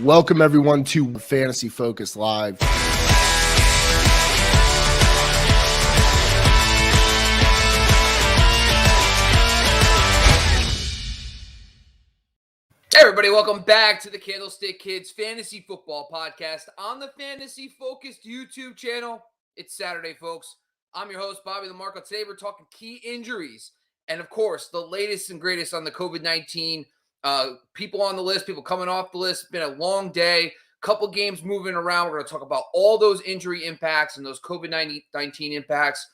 Welcome everyone to Fantasy Focus Live. Hey everybody, welcome back to the Candlestick Kids Fantasy Football Podcast on the Fantasy Focused YouTube channel. It's Saturday, folks. I'm your host, Bobby LaMarco. Today we're talking key injuries and, of course, the latest and greatest on the COVID-19. People on the list, people coming off the list. It's been a long day, couple games moving around. We're going to talk about all those injury impacts and those COVID-19 impacts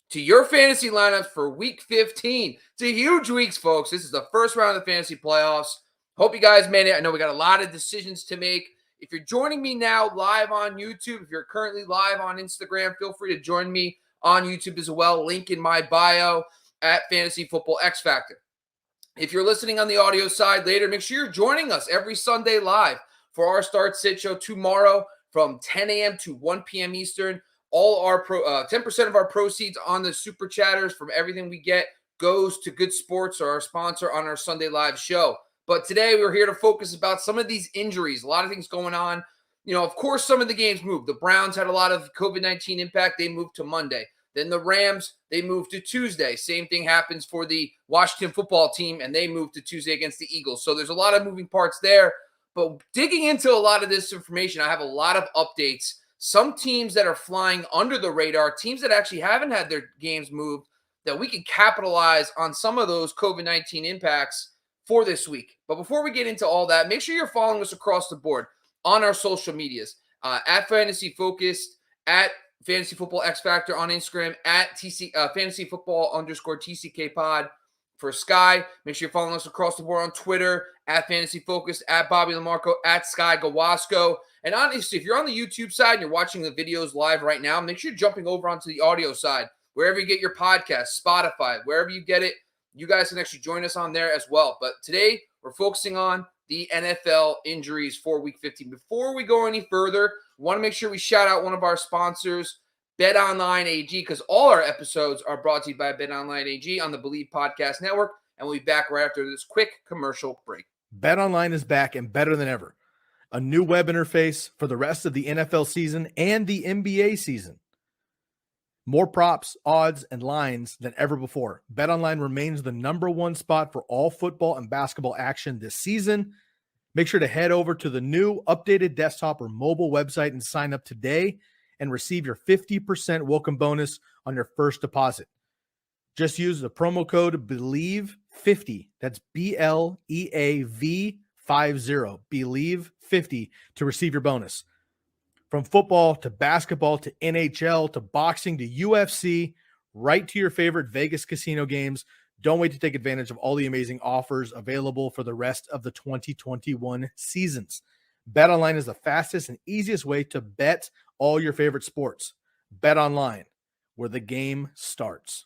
to your fantasy lineups for Week 15. It's a huge week, folks. This is the first round of the fantasy playoffs. Hope you guys made it. I know we got a lot of decisions to make. If you're joining me now live on YouTube, if you're currently live on Instagram, feel free to join me on YouTube as well. Link in my bio at Fantasy Football X Factor. If you're listening on the audio side later, make sure you're joining us every Sunday live for our Start Sit Show tomorrow from 10 a.m. to 1 p.m. Eastern. All our 10% of our proceeds on the Super Chatters from everything we get goes to Good Sports, or our sponsor on our Sunday live show. But today we're here to focus about some of these injuries, a lot of things going on. You know, of course, some of the games moved. The Browns had a lot of COVID-19 impact. They moved to Monday. Then the Rams, they moved to Tuesday. Same thing happens for the Washington football team, and they moved to Tuesday against the Eagles. So there's a lot of moving parts there. But digging into a lot of this information, I have a lot of updates. Some teams that are flying under the radar, teams that actually haven't had their games moved, that we can capitalize on some of those COVID-19 impacts for this week. But before we get into all that, make sure you're following us across the board on our social medias, at Fantasy Focused, at Fantasy Football X Factor on Instagram, at Fantasy Football _TCK Pod for Sky. Make sure you're following us across the board on Twitter, at Fantasy Focused, at Bobby LaMarco, at Sky Gawasco. And honestly, if you're on the YouTube side and you're watching the videos live right now, make sure you're jumping over onto the audio side, wherever you get your podcast, Spotify, wherever you get it. You guys can actually join us on there as well. But today, we're focusing on the NFL injuries for Week 15. Before we go any further, we want to make sure we shout out one of our sponsors, BetOnline AG, because all our episodes are brought to you by BetOnline AG on the Believe Podcast Network. And we'll be back right after this quick commercial break. BetOnline is back and better than ever. A new web interface for the rest of the NFL season and the NBA season. More props, odds, and lines than ever before. BetOnline remains the number one spot for all football and basketball action this season. Make sure to head over to the new updated desktop or mobile website and sign up today and receive your 50% welcome bonus on your first deposit. Just use the promo code BELIEVE50. That's BLEAV50. BELIEVE50 to receive your bonus. From football to basketball to NHL to boxing to UFC, right to your favorite Vegas casino games. Don't wait to take advantage of all the amazing offers available for the rest of the 2021 seasons. BetOnline is the fastest and easiest way to bet all your favorite sports. BetOnline, where the game starts.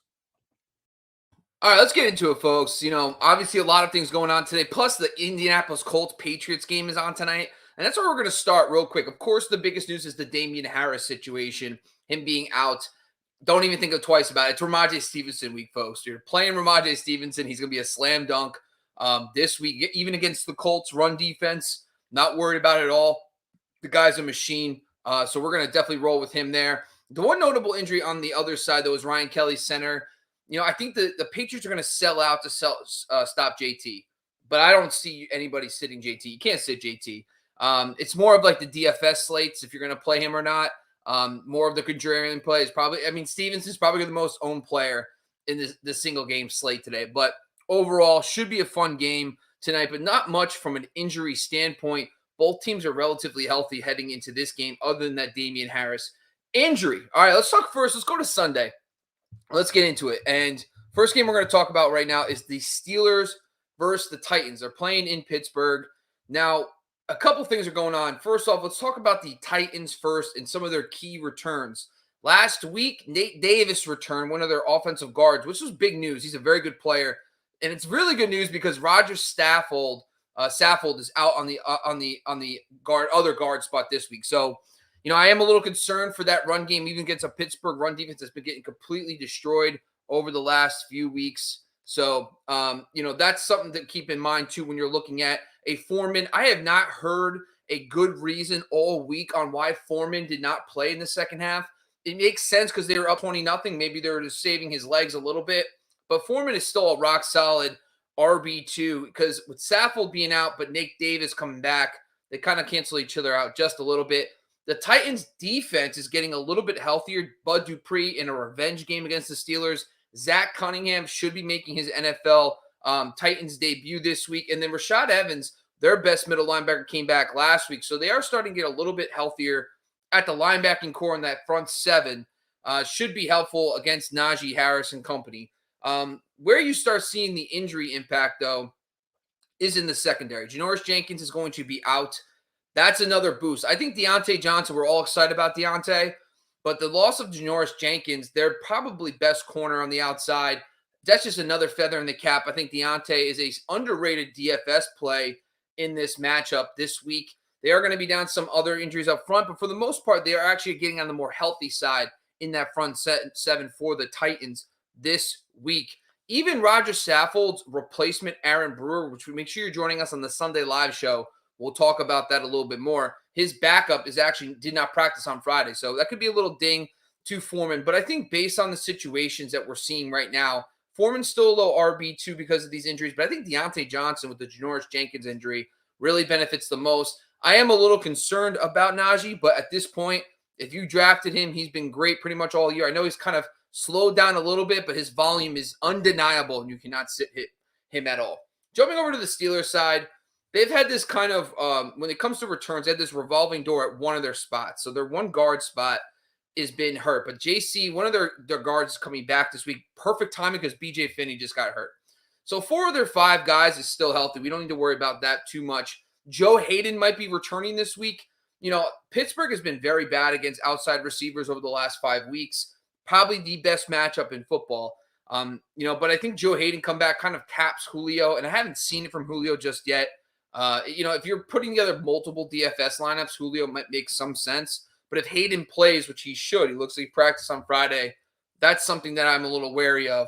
All right, let's get into it, folks. You know, obviously a lot of things going on today. Plus, the Indianapolis Colts-Patriots game is on tonight. And that's where we're going to start real quick. Of course, the biggest news is the Damien Harris situation, him being out. Don't even think of twice about it. It's Ramondre Stevenson week, folks. You're playing Ramondre Stevenson. He's going to be a slam dunk this week, even against the Colts run defense. Not worried about it at all. The guy's a machine. So we're going to definitely roll with him there. The one notable injury on the other side, though, is Ryan Kelly's center. You know, I think the Patriots are going to sell out to stop JT. But I don't see anybody sitting JT. You can't sit JT. It's more of like the DFS slates, if you're going to play him or not. More of the contrarian plays. Probably, I mean, Stevenson's probably the most owned player in the single game slate today. But overall, should be a fun game tonight, but not much from an injury standpoint. Both teams are relatively healthy heading into this game, other than that Damien Harris injury. All right, let's talk first. Let's go to Sunday. Let's get into it. And first game we're going to talk about right now is the Steelers versus the Titans. They're playing in Pittsburgh. Now, a couple things are going on. First off, let's talk about the Titans first and some of their key returns. Last week, Nate Davis returned, one of their offensive guards, which was big news. He's a very good player. And it's really good news because Roger Saffold is out on the other guard spot this week. So, you know, I am a little concerned for that run game, even against a Pittsburgh run defense that's been getting completely destroyed over the last few weeks. So, you know, that's something to keep in mind, too, when you're looking at a Foreman. I have not heard a good reason all week on why Foreman did not play in the second half. It makes sense because they were up 20-0. Maybe they were just saving his legs a little bit. But Foreman is still a rock-solid RB2 because with Saffold being out but Nate Davis coming back, they kind of cancel each other out just a little bit. The Titans' defense is getting a little bit healthier. Bud Dupree in a revenge game against the Steelers. Zach Cunningham should be making his NFL Titans debut this week. And then Rashad Evans, their best middle linebacker, came back last week. So they are starting to get a little bit healthier at the linebacking core in that front seven. Should be helpful against Najee Harris and company. Where you start seeing the injury impact, though, is in the secondary. Janoris Jenkins is going to be out. That's another boost. I think Deontay Johnson, we're all excited about Deontay, but the loss of Janoris Jenkins, their probably best corner on the outside, that's just another feather in the cap. I think Deontay is a underrated DFS play in this matchup this week. They are going to be down some other injuries up front, but for the most part, they are actually getting on the more healthy side in that front seven for the Titans this week. Even Roger Saffold's replacement, Aaron Brewer, which we make sure you're joining us on the Sunday live show. We'll talk about that a little bit more. His backup did not practice on Friday, so that could be a little ding to Foreman. But I think based on the situations that we're seeing right now, Foreman's still a low RB2 because of these injuries, but I think Deontay Johnson with the Janoris Jenkins injury really benefits the most. I am a little concerned about Najee, but at this point, if you drafted him, he's been great pretty much all year. I know he's kind of slowed down a little bit, but his volume is undeniable, and you cannot hit him at all. Jumping over to the Steelers side, they've had this kind of, when it comes to returns, they had this revolving door at one of their spots. So their one guard spot has been hurt. But JC, one of their guards is coming back this week. Perfect timing because BJ Finney just got hurt. So 4 of their 5 guys is still healthy. We don't need to worry about that too much. Joe Hayden might be returning this week. You know, Pittsburgh has been very bad against outside receivers over the last 5 weeks. Probably the best matchup in football. But I think Joe Hayden come back kind of caps Julio, and I haven't seen it from Julio just yet. If you're putting together multiple DFS lineups, Julio might make some sense. But if Hayden plays, which he should, he looks like he practiced on Friday, that's something that I'm a little wary of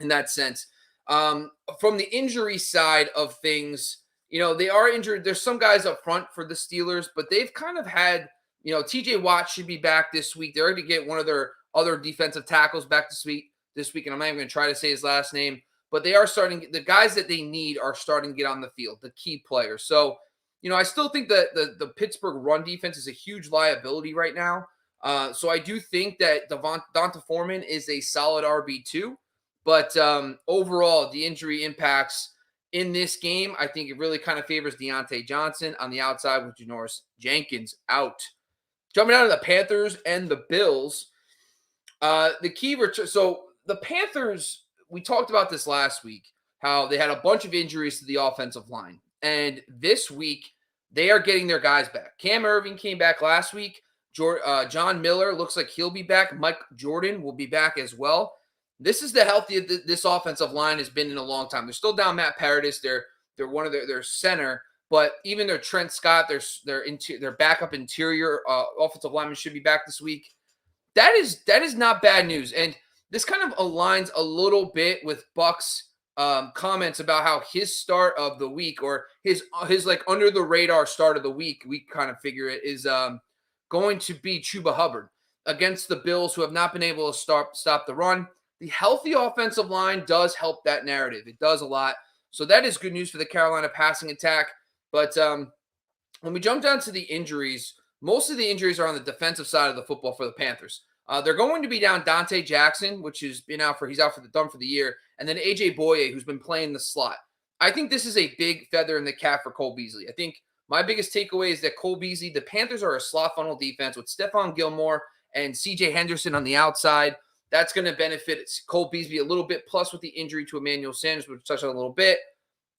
in that sense. From the injury side of things, they are injured. There's some guys up front for the Steelers, but they've kind of had, TJ Watt should be back this week. They're going to get one of their other defensive tackles back this week, and I'm not even going to try to say his last name. But they are starting, the guys that they need are starting to get on the field, the key players. So, I still think that the Pittsburgh run defense is a huge liability right now. So I do think that Donta Foreman is a solid RB2. But overall, the injury impacts in this game, I think it really kind of favors Deontay Johnson on the outside with Janoris Jenkins out. Jumping out of the Panthers and the Bills, the key return. So the Panthers, we talked about this last week, how they had a bunch of injuries to the offensive line. And this week, they are getting their guys back. Cam Irving came back last week. John Miller looks like he'll be back. Mike Jordan will be back as well. This is the healthiest this offensive line has been in a long time. They're still down Matt Paradis. They're one of their center. But even their Trent Scott, their backup interior offensive lineman should be back this week. That is not bad news. And this kind of aligns a little bit with Buck's comments about how his start of the week, or his like under the radar start of the week, we kind of figure it is going to be Chuba Hubbard against the Bills, who have not been able to stop the run. The healthy offensive line does help that narrative. It does a lot. So that is good news for the Carolina passing attack. But when we jump down to the injuries, most of the injuries are on the defensive side of the football for the Panthers. They're going to be down Dante Jackson, which has been he's out for the year, and then AJ Boye, who's been playing the slot. I think this is a big feather in the cap for Cole Beasley. I think my biggest takeaway is that Cole Beasley, the Panthers are a slot funnel defense with Stephon Gilmore and CJ Henderson on the outside. That's going to benefit Cole Beasley a little bit, plus with the injury to Emmanuel Sanders, which we'll touch on a little bit,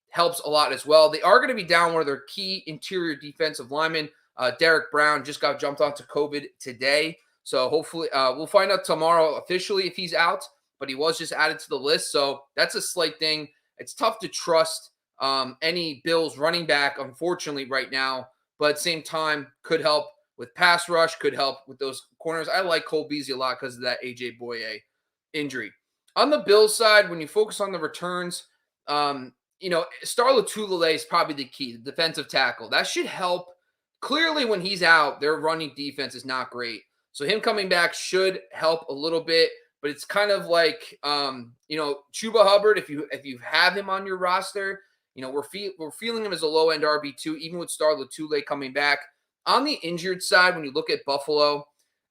helps a lot as well. They are going to be down one of their key interior defensive linemen. Derek Brown just got jumped onto COVID today. So hopefully we'll find out tomorrow officially if he's out, but he was just added to the list. So that's a slight thing. It's tough to trust any Bills running back, unfortunately, right now, but at the same time could help with pass rush, could help with those corners. I like Cole Beasley a lot because of that AJ Boye injury. On the Bills side, when you focus on the returns, Star Lotulelei is probably the key, the defensive tackle. That should help clearly when he's out, their running defense is not great. So him coming back should help a little bit, but it's kind of like, Chuba Hubbard, if you have him on your roster, we're feeling him as a low-end RB2, even with Star Lotulelei coming back. On the injured side, when you look at Buffalo,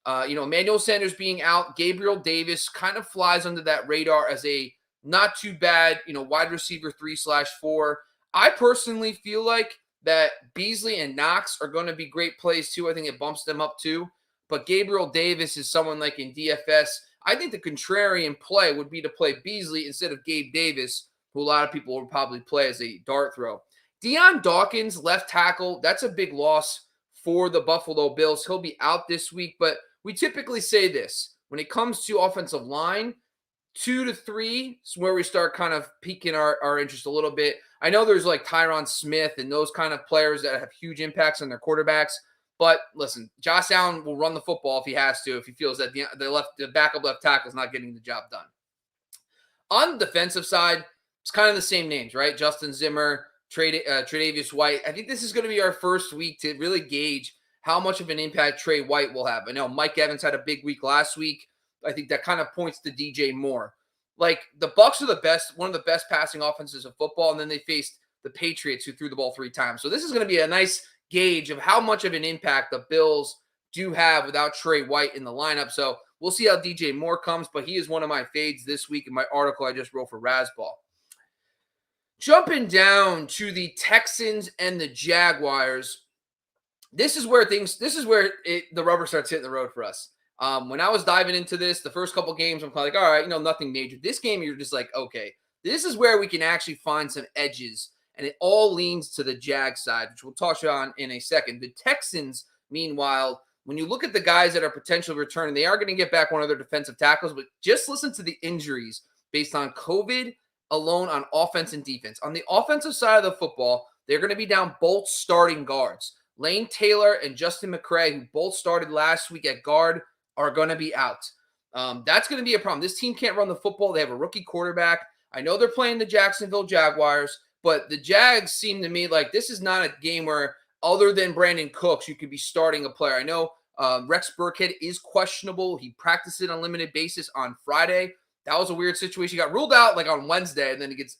Emmanuel Sanders being out, Gabriel Davis kind of flies under that radar as a not too bad, wide receiver 3/4. I personally feel like that Beasley and Knox are going to be great plays too. I think it bumps them up too. But Gabriel Davis is someone like in DFS. I think the contrarian play would be to play Beasley instead of Gabe Davis, who a lot of people will probably play as a dart throw. Dion Dawkins, left tackle, that's a big loss for the Buffalo Bills. He'll be out this week, but we typically say this. When it comes to offensive line, 2 to 3 is where we start kind of piquing our interest a little bit. I know there's like Tyron Smith and those kind of players that have huge impacts on their quarterbacks. But listen, Josh Allen will run the football if he has to, if he feels that the backup left tackle is not getting the job done. On the defensive side, it's kind of the same names, right? Justin Zimmer, Tre'Davious White. I think this is going to be our first week to really gauge how much of an impact Trey White will have. I know Mike Evans had a big week last week. I think that kind of points to DJ Moore. Like, the Bucs are one of the best passing offenses of football, and then they faced the Patriots, who threw the ball 3 times. So this is going to be a nice gauge of how much of an impact the Bills do have without Trey White in the lineup. So we'll see how DJ Moore comes, but he is one of my fades this week in my article I just wrote for Razzball. Jumping down to the Texans and the Jaguars, this is where the rubber starts hitting the road for us. When I was diving into this, the first couple games, I'm kind of like, all right, nothing major. This game, you're just like, okay, this is where we can actually find some edges. And it all leans to the Jag side, which we'll touch on in a second. The Texans, meanwhile, when you look at the guys that are potentially returning, they are going to get back one of their defensive tackles, but just listen to the injuries based on COVID alone on offense and defense. On the offensive side of the football, they're going to be down both starting guards. Lane Taylor and Justin McCray, who both started last week at guard, are going to be out. That's going to be a problem. This team can't run the football. They have a rookie quarterback. I know they're playing the Jacksonville Jaguars, but the Jags seem to me like this is not a game where, other than Brandon Cooks, you could be starting a player. I know Rex Burkhead is questionable. He practiced it on a limited basis on Friday. That was a weird situation. He got ruled out like on Wednesday, and then he gets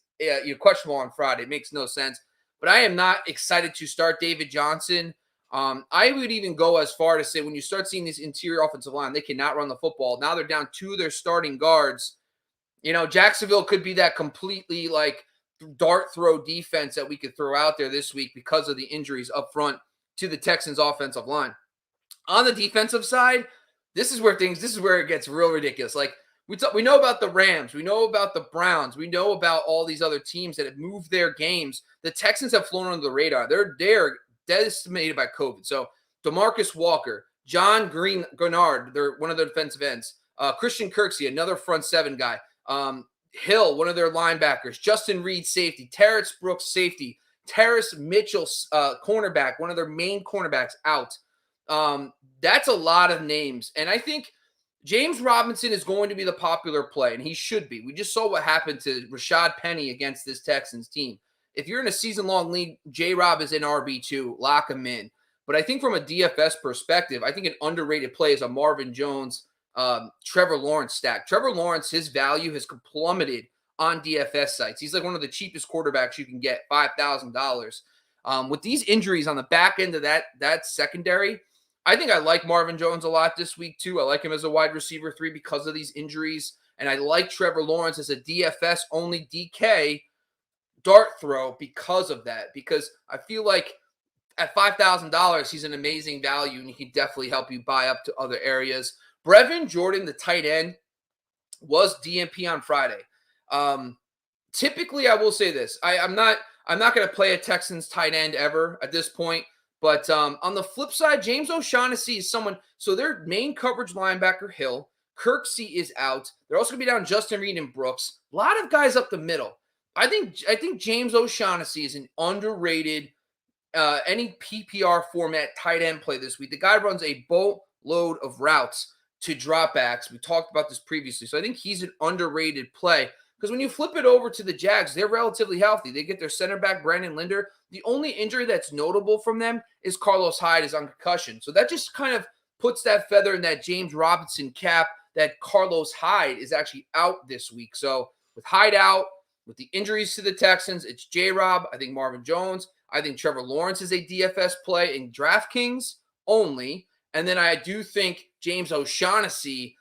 questionable on Friday. It makes no sense. But I am not excited to start David Johnson. I would even go as far to say when you start seeing this interior offensive line, they cannot run the football. Now they're down 2 of their starting guards. Jacksonville could be that completely like dart throw defense that we could throw out there this week because of the injuries up front to the Texans offensive line. On the defensive side, this is where it gets real ridiculous. Like we know about the Rams, we know about the Browns, we know about all these other teams that have moved their games. The Texans have flown under the radar. They're decimated by COVID. So DeMarcus Walker, John Grenard, they're one of their defensive ends. Christian Kirksey, another front 7 guy. Hill, one of their linebackers. Justin Reed, safety. Terrence Brooks, safety. Terrace Mitchell, cornerback, one of their main cornerbacks, out. That's a lot of names. And I think James Robinson is going to be the popular play, and he should be. We just saw what happened to Rashad Penny against this Texans team. If you're in a season-long league, J-Rob is in RB2. Lock him in. But I think from a DFS perspective, I think an underrated play is a Marvin Jones, Trevor Lawrence stack. Trevor Lawrence, his value has plummeted on DFS sites. He's like one of the cheapest quarterbacks you can get, $5,000. With these injuries on the back end of that secondary, I think I like Marvin Jones a lot this week too. I like him as a wide receiver 3 because of these injuries. And I like Trevor Lawrence as a DFS-only DK dart throw because of that. Because I feel like at $5,000, he's an amazing value, and he can definitely help you buy up to other areas. Brevin Jordan, the tight end, was DNP on Friday. Typically, I will say this. I'm not going to play a Texans tight end ever at this point. But on the flip side, James O'Shaughnessy is someone. So their main coverage linebacker, Hill, Kirksey is out. They're also going to be down Justin Reed and Brooks. A lot of guys up the middle. I think James O'Shaughnessy is an underrated any PPR format tight end play this week. The guy runs a boatload of routes to dropbacks. We talked about this previously. So I think he's an underrated play Because when you flip it over to the Jags, they're relatively healthy. They get their center back, Brandon Linder. The only injury that's notable from them is Carlos Hyde is on concussion. So that just kind of puts that feather in that James Robinson cap that Carlos Hyde is actually out this week. So with Hyde out, with the injuries to the Texans, it's J-Rob. I think Marvin Jones. I think Trevor Lawrence is a DFS play in DraftKings only. And then I do think James O'Shaughnessy,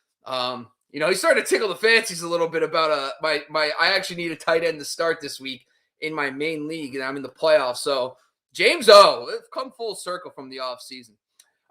he started to tickle the fancies a little bit about I actually need a tight end to start this week in my main league, and I'm in the playoffs. So James O, it's come full circle from the offseason.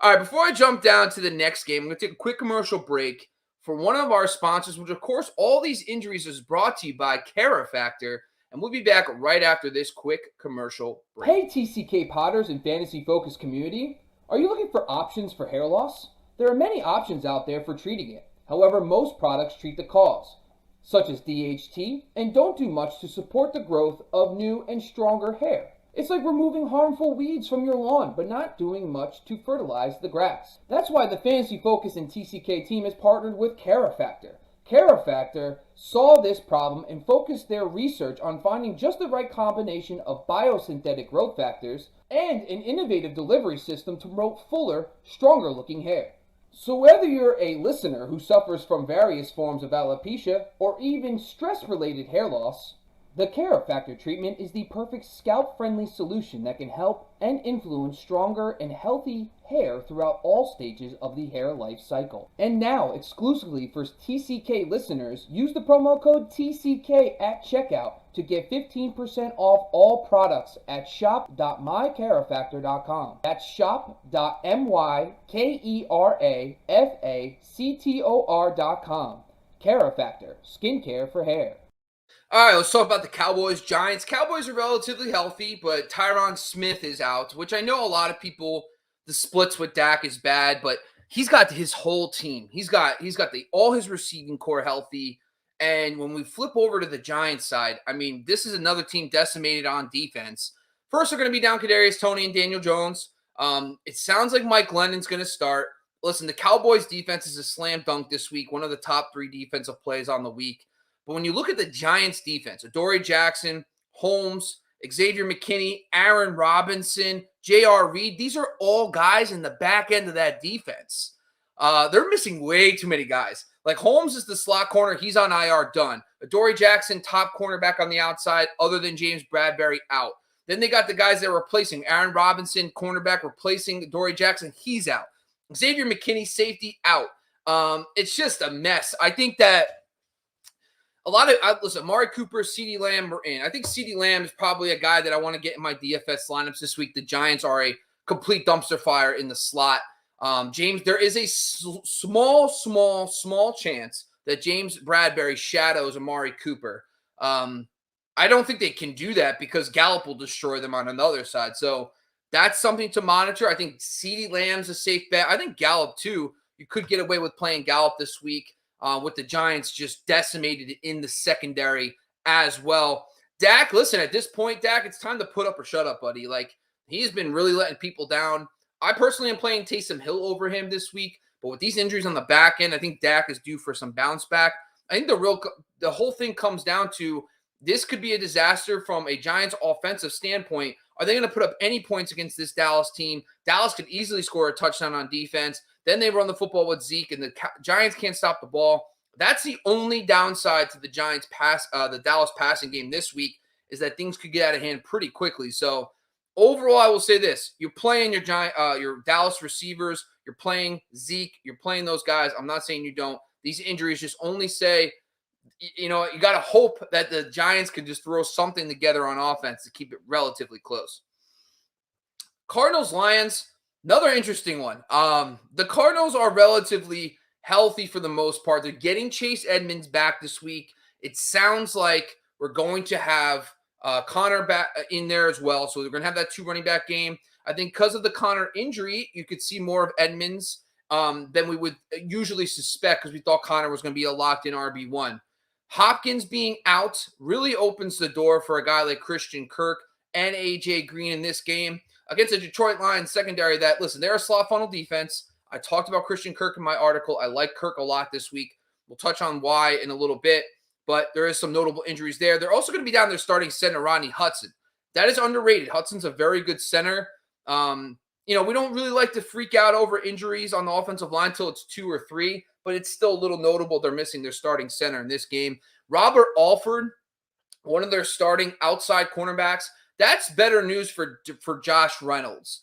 All right, before I jump down to the next game, I'm going to take a quick commercial break for one of our sponsors, which, of course, all these injuries is brought to you by CareFactor, and we'll be back right after this quick commercial break. Hey, TCK Potters and Fantasy Focus community. Are you looking for options for hair loss? There are many options out there for treating it. However, most products treat the cause, such as DHT, and don't do much to support the growth of new and stronger hair. It's like removing harmful weeds from your lawn, but not doing much to fertilize the grass. That's why the Fantasy Focus and TCK team has partnered with CareFactor. CareFactor saw this problem and focused their research on finding just the right combination of biosynthetic growth factors and an innovative delivery system to promote fuller, stronger-looking hair. So whether you're a listener who suffers from various forms of alopecia or even stress-related hair loss, the CareFactor treatment is the perfect scalp-friendly solution that can help and influence stronger and healthy hair throughout all stages of the hair life cycle. And now, exclusively for TCK listeners, use the promo code TCK at checkout to get 15% off all products at shop.mycarefactor.com. That's shop.mycarefactor.com. CareFactor, skincare for hair. All right, let's talk about the Cowboys Giants. Cowboys are relatively healthy, but Tyron Smith is out, which I know a lot of people, the splits with Dak is bad, but he's got his whole team. He's got all his receiving core healthy. And when we flip over to the Giants side, I mean, this is another team decimated on defense. First, they're going to be down Kadarius Toney and Daniel Jones. It sounds like Mike Glennon's going to start. Listen, the Cowboys defense is a slam dunk this week, one of the top 3 defensive plays on the week. But when you look at the Giants defense, Adoree Jackson, Holmes, Xavier McKinney, Aaron Robinson, J.R. Reed, these are all guys in the back end of that defense. They're missing way too many guys. Like Holmes is the slot corner. He's on IR, done. Adoree Jackson, top cornerback on the outside, other than James Bradberry, out. Then they got the guys they're replacing. Aaron Robinson, cornerback, replacing Adoree Jackson. He's out. Xavier McKinney, safety, out. It's just a mess. I think that listen, Amari Cooper, CeeDee Lamb are in. I think CeeDee Lamb is probably a guy that I want to get in my DFS lineups this week. The Giants are a complete dumpster fire in the slot. James, there is a small chance that James Bradberry shadows Amari Cooper. I don't think they can do that because Gallup will destroy them on another side. So that's something to monitor. I think CeeDee Lamb's a safe bet. I think Gallup, too. You could get away with playing Gallup this week. With the Giants just decimated in the secondary as well. Dak, listen, at this point, Dak, it's time to put up or shut up, buddy. Like, he's been really letting people down. I personally am playing Taysom Hill over him this week, but with these injuries on the back end, I think Dak is due for some bounce back. I think the whole thing comes down to this could be a disaster from a Giants offensive standpoint. Are they going to put up any points against this Dallas team? Dallas could easily score a touchdown on defense. Then they run the football with Zeke, and the Giants can't stop the ball. That's the only downside to the Giants the Dallas passing game this week, is that things could get out of hand pretty quickly. So overall, I will say this: you're playing your Dallas receivers, you're playing Zeke, you're playing those guys. I'm not saying you don't. These injuries just only say, you got to hope that the Giants can just throw something together on offense to keep it relatively close. Cardinals Lions. Another interesting one. The Cardinals are relatively healthy for the most part. They're getting Chase Edmonds back this week. It sounds like we're going to have Connor back in there as well. So they're going to have that 2 running back game. I think because of the Connor injury, you could see more of Edmonds than we would usually suspect, because we thought Connor was going to be a locked-in RB1. Hopkins being out really opens the door for a guy like Christian Kirk and A.J. Green in this game against the Detroit Lions secondary that, listen, they're a slot funnel defense. I talked about Christian Kirk in my article. I like Kirk a lot this week. We'll touch on why in a little bit. but there is some notable injuries there. They're also going to be down their starting center, Rodney Hudson. That is underrated. Hudson's a very good center. We don't really like to freak out over injuries on the offensive line until it's 2 or 3, but it's still a little notable they're missing their starting center in this game. Robert Alford, one of their starting outside cornerbacks, that's better news for Josh Reynolds.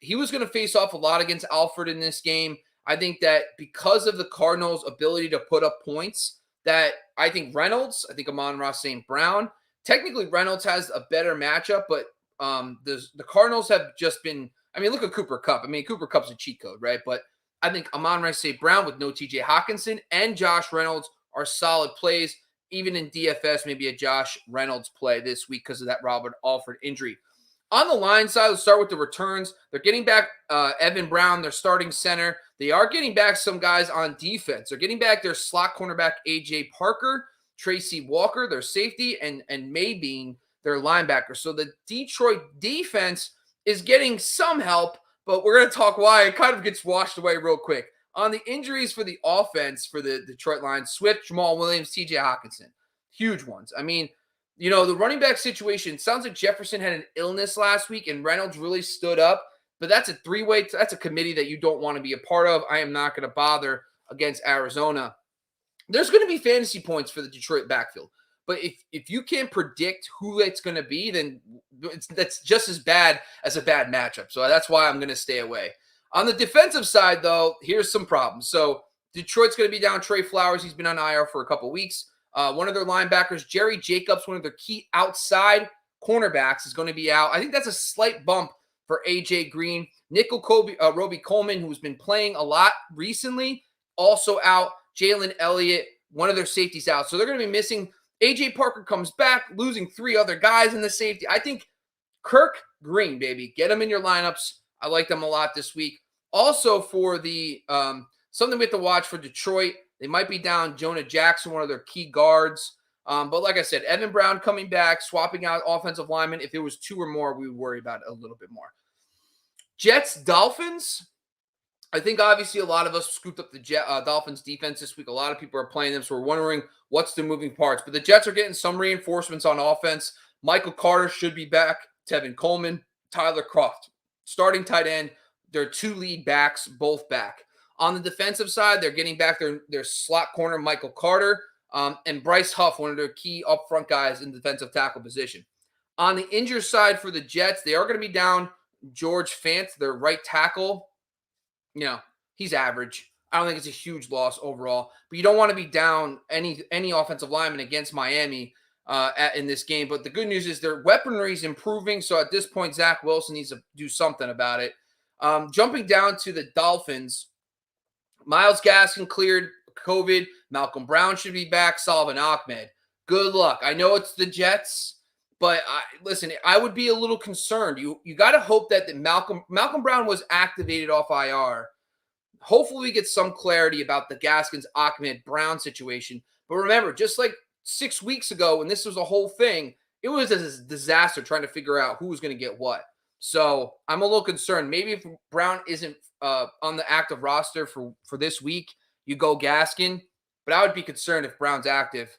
He was going to face off a lot against Alford in this game. I think that because of the Cardinals' ability to put up points, that I think Amon-Ra St. Brown, technically Reynolds has a better matchup, but the Cardinals have just been, look at Cooper Kupp. Cooper Kupp's a cheat code, right? But I think Amon-Ra St. Brown with no TJ Hawkinson and Josh Reynolds are solid plays. Even in DFS, maybe a Josh Reynolds play this week because of that Robert Alford injury. On the line side, let's start with the returns. They're getting back Evan Brown, their starting center. They are getting back some guys on defense. They're getting back their slot cornerback, A.J. Parker, Tracy Walker, their safety, and Maybean, their linebacker. So the Detroit defense is getting some help, but we're going to talk why it kind of gets washed away real quick. On the injuries for the offense for the Detroit Lions, Swift, Jamal Williams, TJ Hawkinson, huge ones. The running back situation, sounds like Jefferson had an illness last week and Reynolds really stood up, but that's a three-way, that's a committee that you don't want to be a part of. I am not going to bother against Arizona. There's going to be fantasy points for the Detroit backfield, but if you can't predict who it's going to be, then that's just as bad as a bad matchup. So that's why I'm going to stay away. On the defensive side, though, here's some problems. So Detroit's going to be down Trey Flowers. He's been on IR for a couple weeks. One of their linebackers, Jerry Jacobs, one of their key outside cornerbacks, is going to be out. I think that's a slight bump for A.J. Green. Nickel Roby Coleman, who's been playing a lot recently, also out. Jalen Elliott, one of their safeties out. So they're going to be missing. A.J. Parker comes back, losing 3 other guys in the safety. I think Kirk Green, baby, get him in your lineups. I like them a lot this week. Also for the something we have to watch for Detroit, they might be down Jonah Jackson, one of their key guards. But like I said, Evan Brown coming back, swapping out offensive linemen. If it was 2 or more, we would worry about it a little bit more. Jets, Dolphins. I think obviously a lot of us scooped up the Dolphins defense this week. A lot of people are playing them, so we're wondering what's the moving parts. But the Jets are getting some reinforcements on offense. Michael Carter should be back. Tevin Coleman, Tyler Kroft. Starting tight end, their 2 lead backs, both back. On the defensive side, they're getting back their slot corner, Michael Carter, and Bryce Huff, one of their key upfront guys in the defensive tackle position. On the injured side for the Jets, they are going to be down George Fant, their right tackle. He's average. I don't think it's a huge loss overall, but you don't want to be down any offensive lineman against Miami in this game. But the good news is their weaponry is improving. So at this point, Zach Wilson needs to do something about it. Jumping down to the Dolphins, Myles Gaskin cleared COVID. Malcolm Brown should be back. Salvin Ahmed. Good luck. I know it's the Jets, but listen, I would be a little concerned. You got to hope that Malcolm Brown was activated off IR. Hopefully we get some clarity about the Gaskins Ahmed Brown situation. But remember, just like 6 weeks ago when this was a whole thing, it was a disaster trying to figure out who was going to get what. So I'm a little concerned. Maybe if Brown isn't on the active roster for this week, you go Gaskin. But I would be concerned if Brown's active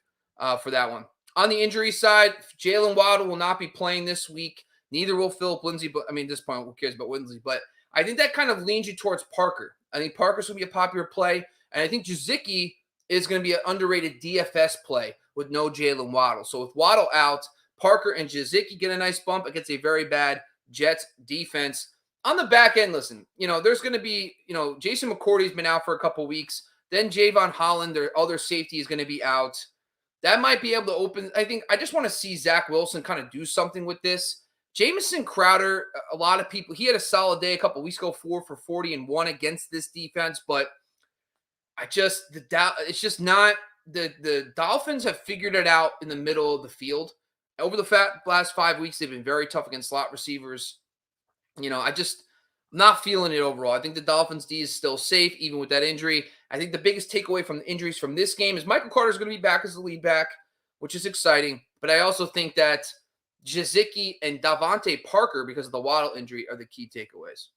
for that one. On the injury side, Jalen Waddle will not be playing this week. Neither will Philip Lindsay. But at this point, who cares about Lindsay? But I think that kind of leans you towards Parker. I think Parker's going to be a popular play. And I think Gesicki is going to be an underrated DFS play with no Jalen Waddle. So with Waddle out, Parker and Gesicki get a nice bump against a very bad Jets defense. On the back end, listen, there's going to be, Jason McCourty's been out for a couple weeks. Then Javon Holland, their other safety, is going to be out. That might be able to open. I just want to see Zach Wilson kind of do something with this. Jamison Crowder, a lot of people, he had a solid day a couple weeks ago, 4 for 40 and 1 against this defense, but it's just not, the Dolphins have figured it out in the middle of the field. Over the last 5 weeks, they've been very tough against slot receivers. I'm not feeling it overall. I think the Dolphins D is still safe, even with that injury. I think the biggest takeaway from the injuries from this game is Michael Carter is going to be back as the lead back, which is exciting. But I also think that Gesicki and Davante Parker, because of the Waddle injury, are the key takeaways.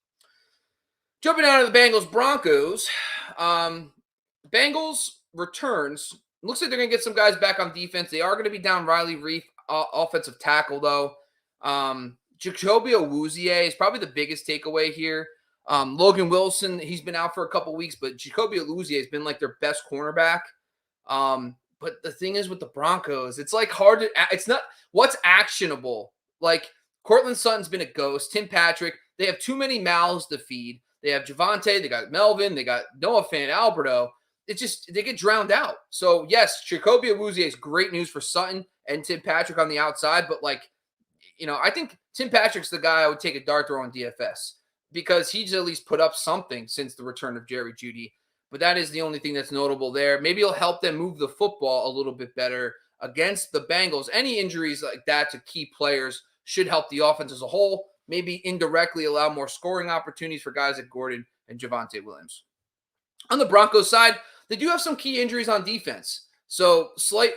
Jumping out of the Bengals Broncos, Bengals returns looks like they're going to get some guys back on defense. They are going to be down Riley Reif, offensive tackle, though. Jacoby Awuzie is probably the biggest takeaway here. Logan Wilson, he's been out for a couple weeks, but Jacoby Awuzie has been like their best cornerback. But the thing is with the Broncos, it's like hard to, it's not what's actionable. Like Cortland Sutton's been a ghost. Tim Patrick, they have too many mouths to feed. They have Javonte, they got Melvin, they got Noah Fant, Alberto. It's just, they get drowned out. So yes, Jacoby Awuzie is great news for Sutton and Tim Patrick on the outside, but like, I think Tim Patrick's the guy I would take a dart throw on DFS because he's at least put up something since the return of Jerry Jeudy. But that is the only thing that's notable there. Maybe it'll help them move the football a little bit better against the Bengals. Any injuries like that to key players should help the offense as a whole, maybe indirectly allow more scoring opportunities for guys like Gordon and Javonte Williams. On the Broncos side, they do have some key injuries on defense. So slight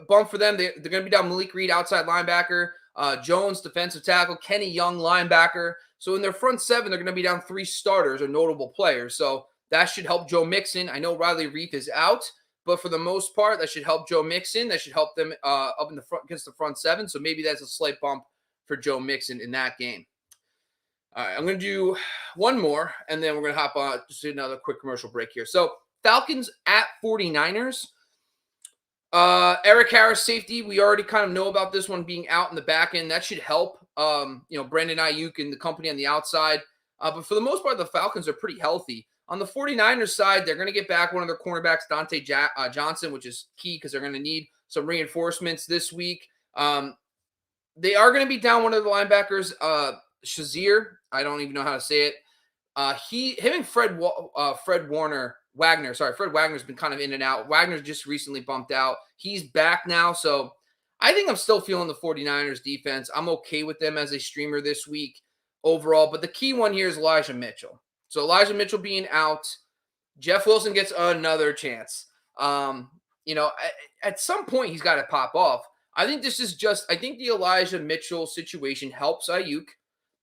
bump for them. They're going to be down Malik Reed, outside linebacker, Jones, defensive tackle, Kenny Young, linebacker. So in their front seven, they're going to be down 3 starters or notable players. So that should help Joe Mixon. I know Riley Reif is out, but for the most part, that should help Joe Mixon. That should help them up in the front against the front seven. So maybe that's a slight bump for Joe Mixon in that game. All right, I'm going to do one more, and then we're going to hop on just another quick commercial break here. So Falcons at 49ers. Eric Harris, safety. We already kind of know about this one being out in the back end. That should help, Brandon Ayuk and the company on the outside. But for the most part, the Falcons are pretty healthy. On the 49ers side, they're going to get back one of their cornerbacks, Dante Johnson, which is key because they're going to need some reinforcements this week. They are going to be down one of the linebackers, Shazier. I don't even know how to say it. Him and Fred Wagner's been kind of in and out. Wagner's just recently bumped out. He's back now. So I think I'm still feeling the 49ers defense. I'm okay with them as a streamer this week overall. But the key one here is Elijah Mitchell. So Elijah Mitchell being out, Jeff Wilson gets another chance. At some point he's got to pop off. I think the Elijah Mitchell situation helps Ayuk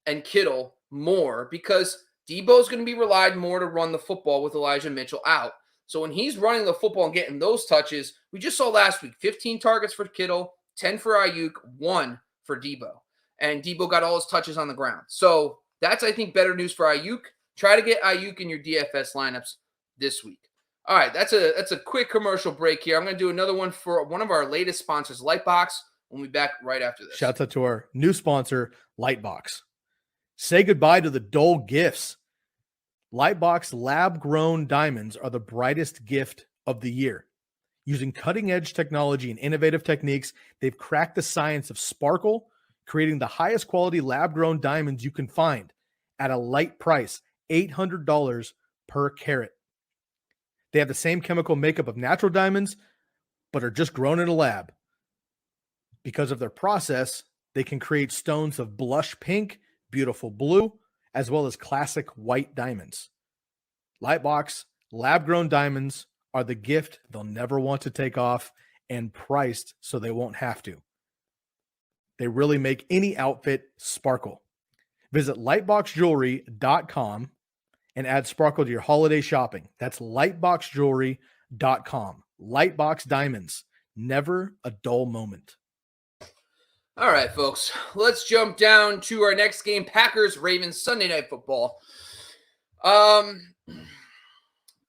and Kittle more because Debo's going to be relied more to run the football with Elijah Mitchell out. So when he's running the football and getting those touches, we just saw last week, 15 targets for Kittle, 10 for Ayuk, 1 for Debo. And Debo got all his touches on the ground. So that's, I think, better news for Ayuk. Try to get Ayuk in your DFS lineups this week. All right, that's a quick commercial break here. I'm going to do another one for one of our latest sponsors, Lightbox. We'll be back right after this. Shout out to our new sponsor, Lightbox. Say goodbye to the dull gifts. Lightbox lab-grown diamonds are the brightest gift of the year. Using cutting-edge technology and innovative techniques, they've cracked the science of sparkle, creating the highest quality lab-grown diamonds you can find at a light price, $800 per carat. They have the same chemical makeup of natural diamonds, but are just grown in a lab. Because of their process, they can create stones of blush pink, beautiful blue, as well as classic white diamonds. Lightbox lab-grown diamonds are the gift they'll never want to take off and priced so they won't have to. They really make any outfit sparkle. Visit lightboxjewelry.com and add sparkle to your holiday shopping. That's lightboxjewelry.com. Lightbox diamonds. Never a dull moment. All right, folks, let's jump down to our next game, Packers-Ravens, Sunday Night Football.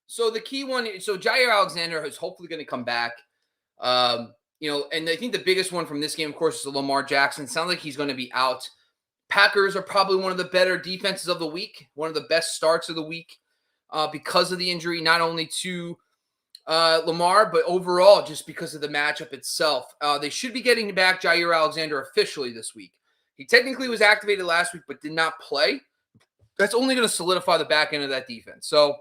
So the key one, Jair Alexander is hopefully going to come back. And I think the biggest one from this game, of course, is Lamar Jackson. Sounds like he's going to be out. Packers are probably one of the better defenses of the week, one of the best starts of the week because of the injury, not only to Lamar, but overall just because of the matchup itself. They should be getting back Jair Alexander officially this week. He technically was activated last week, but did not play. That's only going to solidify the back end of that defense. So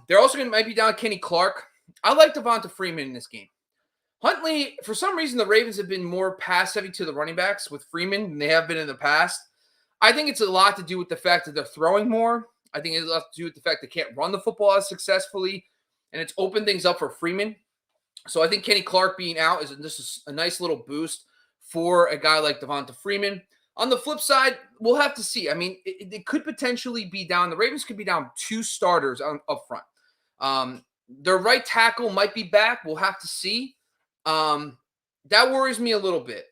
they're also might be down Kenny Clark. I like Devonta Freeman in this game. Huntley, for some reason, the Ravens have been more pass-heavy to the running backs with Freeman than they have been in the past. I think it's a lot to do with the fact that they're throwing more. I think it's a lot to do with the fact they can't run the football as successfully, and it's opened things up for Freeman. So I think Kenny Clark being out is a nice little boost for a guy like Devonta Freeman. On the flip side, we'll have to see. I mean, it could potentially be down. The Ravens could be down 2 starters up front. Their right tackle might be back. We'll have to see. That worries me a little bit,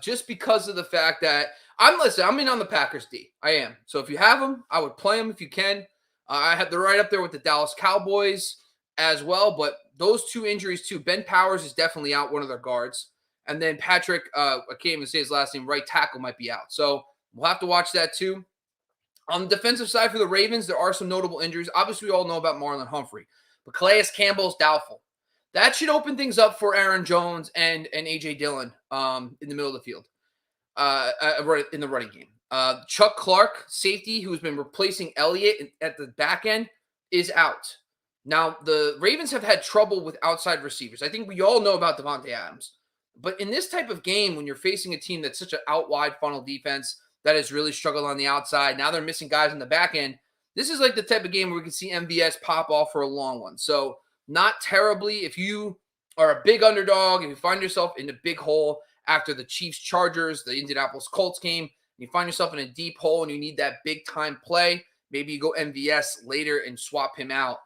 just because of the fact that I'm in on the Packers D. I am. So if you have them, I would play them if you can. I have they're right up there with the Dallas Cowboys as well. But those two injuries too. Ben Powers is definitely out, one of their guards, and then Patrick, I can't even say his last name, right tackle might be out. So we'll have to watch that too. On the defensive side for the Ravens, there are some notable injuries. Obviously, we all know about Marlon Humphrey, but Calais Campbell's doubtful. That should open things up for Aaron Jones and A.J. Dillon in the middle of the field, in the running game. Chuck Clark, safety, who's been replacing Elliott at the back end, is out. Now, the Ravens have had trouble with outside receivers. I think we all know about Devontae Adams. But in this type of game, when you're facing a team that's such an out-wide funnel defense that has really struggled on the outside, now they're missing guys in the back end. This is like the type of game where we can see MVS pop off for a long one. So not terribly. If you are a big underdog, if you find yourself in a big hole after the Chiefs-Chargers, the Indianapolis-Colts game, you find yourself in a deep hole and you need that big-time play, maybe you go MVS later and swap him out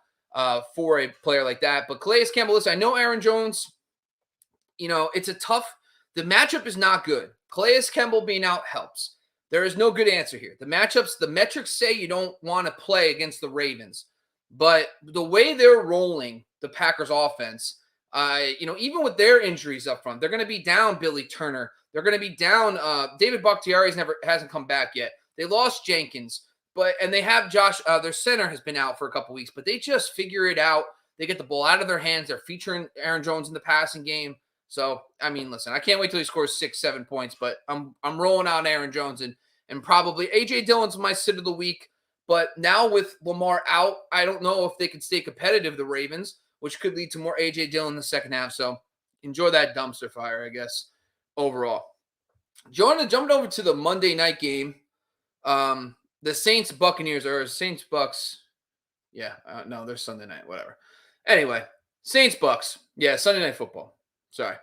for a player like that. But Calais Campbell, listen, I know Aaron Jones, it's a tough – the matchup is not good. Calais Campbell being out helps. There is no good answer here. The metrics say you don't want to play against the Ravens. But the way they're rolling the Packers offense, even with their injuries up front, they're going to be down Billy Turner. They're going to be down David Bakhtiari hasn't come back yet. They lost Jenkins, and they have Josh. Their center has been out for a couple weeks, but they just figure it out. They get the ball out of their hands. They're featuring Aaron Jones in the passing game. So, I mean, listen, I can't wait till he scores 6-7 points, but I'm rolling out Aaron Jones and probably A.J. Dillon's my sit of the week. But now with Lamar out, I don't know if they can stay competitive, the Ravens, which could lead to more A.J. Dillon in the second half. So enjoy that dumpster fire, I guess, overall. Jumping over to the Monday night game, the Saints-Buccaneers, or Saints-Bucks. Yeah, no, they're Sunday night, whatever. Anyway, Saints-Bucks. Yeah, Sunday Night Football. Sorry.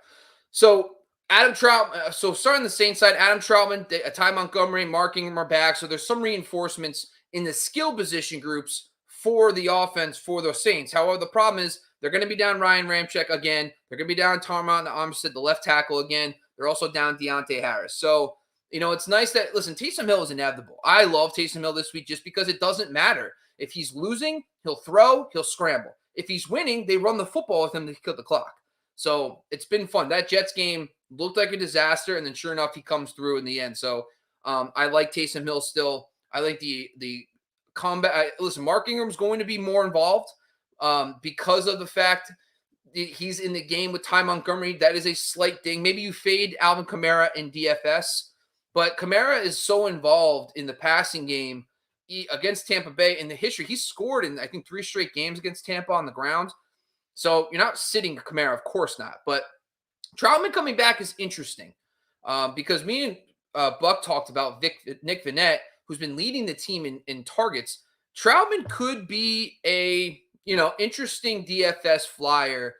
So Adam Troutman, starting the Saints side, Adam Troutman, Ty Montgomery, Mark Ingram are back. So there's some reinforcements in the skill position groups for the offense for the Saints. However, the problem is they're going to be down Ryan Ramczyk again. They're going to be down Tarmont Armstead, the left tackle again. They're also down Deontay Harris. So, it's nice that, listen, Taysom Hill is inevitable. I love Taysom Hill this week just because it doesn't matter. If he's losing, he'll throw, he'll scramble. If he's winning, they run the football with him to kill the clock. So it's been fun. That Jets game looked like a disaster, and then sure enough, he comes through in the end. So I like Taysom Hill still. I like the combat. Listen, Mark Ingram's going to be more involved because of the fact that he's in the game with Ty Montgomery. That is a slight ding. Maybe you fade Alvin Kamara in DFS, but Kamara is so involved in the passing game against Tampa Bay in the history. He's scored in, I think, 3 straight games against Tampa on the ground. So you're not sitting Kamara, of course not. But Troutman coming back is interesting because me and Buck talked about Nick Vannett, who's been leading the team in targets. Troutman could be a interesting DFS flyer